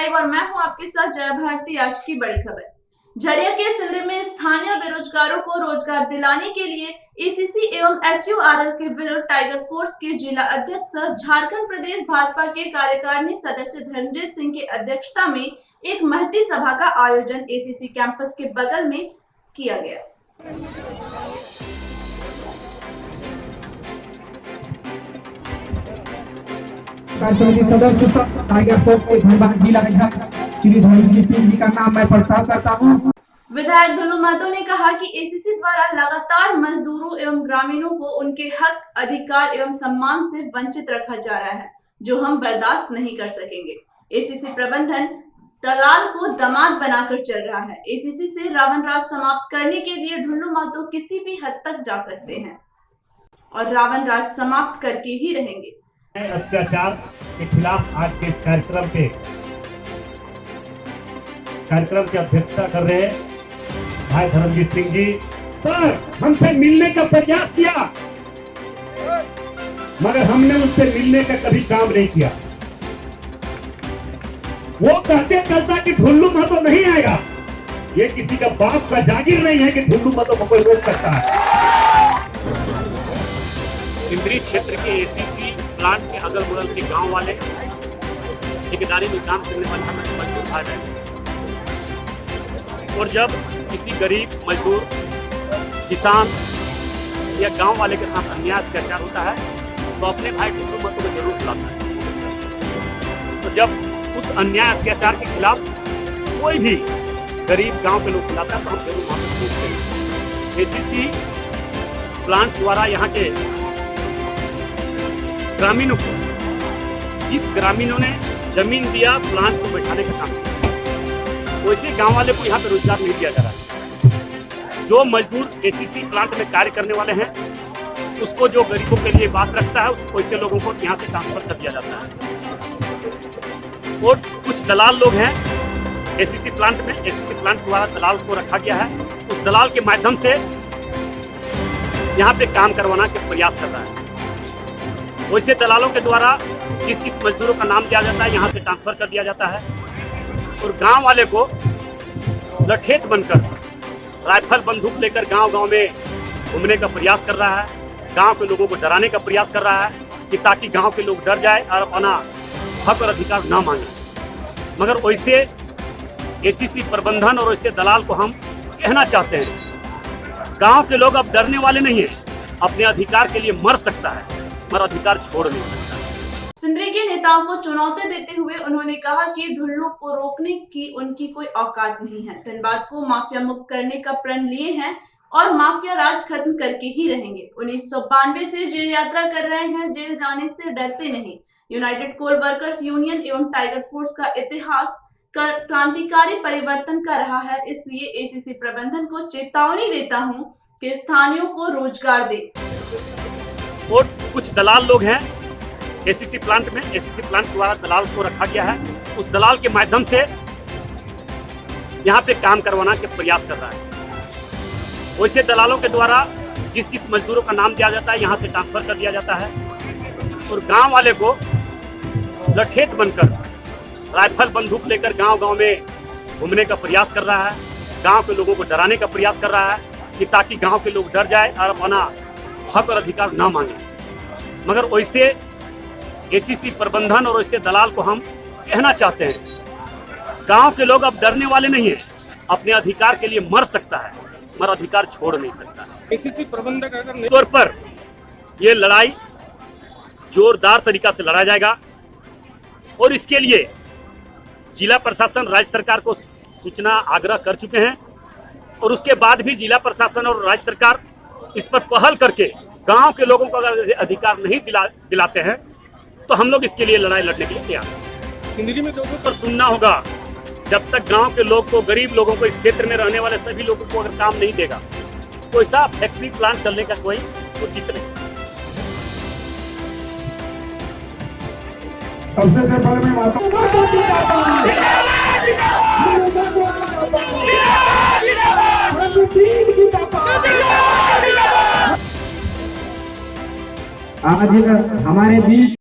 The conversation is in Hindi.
लाइव और मैं हूं आपके साथ जय भारती। आज की बड़ी खबर, झरिया के सिलरे में स्थानीय बेरोजगारों को रोजगार दिलाने के लिए एसीसी एवं HURL के विरुद्ध टाइगर फोर्स के जिला अध्यक्ष झारखंड प्रदेश भाजपा के कार्यकारिणी सदस्य धर्मजीत सिंह की अध्यक्षता में एक महती सभा का आयोजन एसीसी कैंपस के बगल में किया गया। समिति सदस्य टाइगर फोर्स के धनबाद जिला अध्यक्ष श्री धर्मजीत सिंह जी का नाम मैं प्रस्ताव करता हूँ। विधायक ढुल्लू महतो ने कहा कि एसीसी द्वारा लगातार मजदूरों एवं ग्रामीणों को उनके हक, अधिकार एवं सम्मान से वंचित रखा जा रहा है, जो हम बर्दाश्त नहीं कर सकेंगे। एसीसी प्रबंधन दलाल को दामाद बनाकर चल रहा है। एसीसी से रावण राज समाप्त करने के लिए ढुल्लू महतो किसी भी हद तक जा सकते हैं और रावण राज समाप्त करके ही रहेंगे। अत्याचार के खिलाफ आज के कार्यक्रम की अध्यक्षता कर रहे हैं भाई धर्मजीत सिंह जी। सर, हमसे मिलने का प्रयास किया मगर हमने उससे मिलने का कभी काम नहीं किया। वो कहता कि ढुल्लू महतो नहीं आएगा। ये किसी का बाप का जागीर नहीं है कि ढुल्लू महतो को कोई रोक सकता है। सिंदरी क्षेत्र के एसीसी प्लांट के अगल बगल के गांव वाले ठेकेदारी में काम करने वाले मजदूर भाई रहे, और जब किसी गरीब मजदूर, किसान या गांव वाले के साथ अन्याय अत्याचार होता है तो अपने भाई ढुल्लू महतो को जरूर बुलाता है। तो जब उस अन्याय अत्याचार के खिलाफ कोई भी गरीब गांव के लोग बुलाता है तो हम जरूर वहां पूछते हैं। एसीसी प्लांट द्वारा यहाँ के ग्रामीणों को, जिस ग्रामीणों ने जमीन दिया प्लांट को बैठाने का काम किया, वैसे गांव वाले को यहाँ पे रोजगार नहीं दिया जा रहा है। जो मजदूर एसीसी प्लांट में कार्य करने वाले हैं उसको, जो गरीबों के लिए बात रखता है, वैसे लोगों को यहाँ से ट्रांसफर कर दिया जाता है। और कुछ दलाल लोग हैं एसीसी प्लांट में, एसीसी प्लांट द्वारा दलाल को रखा गया है। उस दलाल के माध्यम से यहाँ पे काम करवाना के प्रयास कर रहा है। वैसे दलालों के द्वारा जिस मजदूरों का नाम दिया जाता है यहाँ से ट्रांसफर कर दिया जाता है, और गांव वाले को लठेत बनकर राइफल बंदूक लेकर गांव-गांव में घूमने का प्रयास कर रहा है। गांव के लोगों को डराने का प्रयास कर रहा है कि ताकि गांव के लोग डर जाए और अपना हक और अधिकार ना मांगे। मगर वैसे एसीसी प्रबंधन और वैसे दलाल को हम कहना चाहते हैं, गांव के लोग अब डरने वाले नहीं है। अपने अधिकार के लिए मर सकता है मगर अधिकार छोड़ नहीं सकता। सिंदरी के नेताओं को चुनौती देते हुए उन्होंने कहा कि ढुल्लू को रोकने की उनकी कोई औकात नहीं है। धनबाद को माफिया मुक्त करने का प्रण लिए हैं और माफिया राज खत्म करके ही रहेंगे। 1992 से जेल यात्रा कर रहे हैं, जेल जाने से डरते नहीं। यूनाइटेड कोल वर्कर्स यूनियन एवं टाइगर फोर्स का इतिहास क्रांतिकारी परिवर्तन कर रहा है। इसलिए एसीसी प्रबंधन को चेतावनी देता हूं कि स्थानीयों को रोजगार दे। और कुछ दलाल लोग हैं एसीसी प्लांट में, एसीसी प्लांट द्वारा दलाल को रखा गया है। उस दलाल के माध्यम से यहाँ पे काम करवाना के प्रयास कर रहा है। वैसे दलालों के द्वारा जिस मजदूरों का नाम दिया जाता है यहाँ से ट्रांसफर कर दिया जाता है, और गांव वाले को लठेत बनकर राइफल बंदूक लेकर गांव-गांव में घूमने का प्रयास कर रहा है। गांव के लोगों को डराने का प्रयास कर रहा है कि ताकि गांव के लोग डर जाए और अपना हक और अधिकार ना मांगे। मगर वैसे एसीसी प्रबंधन और वैसे दलाल को हम कहना चाहते हैं, गांव के लोग अब डरने वाले नहीं है। अपने अधिकार के लिए मर सकता है मगर अधिकार छोड़ नहीं सकता। एसीसी प्रबंधक अगर तौर पर ये लड़ाई जोरदार तरीका से लड़ा जाएगा, और इसके लिए जिला प्रशासन राज्य सरकार को सूचना आग्रह कर चुके हैं, और उसके बाद भी जिला प्रशासन और राज्य सरकार इस पर पहल करके गांव के लोगों को अगर अधिकार नहीं दिलाते हैं तो हम लोग इसके लिए लड़ाई लड़ने के लिए तैयार हैं। सिंदरी में लोगों पर सुनना होगा, जब तक गांव के लोग को, गरीब लोगों को, इस क्षेत्र में रहने वाले सभी लोगों को अगर काम नहीं देगा तो ऐसा फैक्ट्री प्लांट चलने का कोई उचित नहीं। सबसे पहले आज हमारे बीच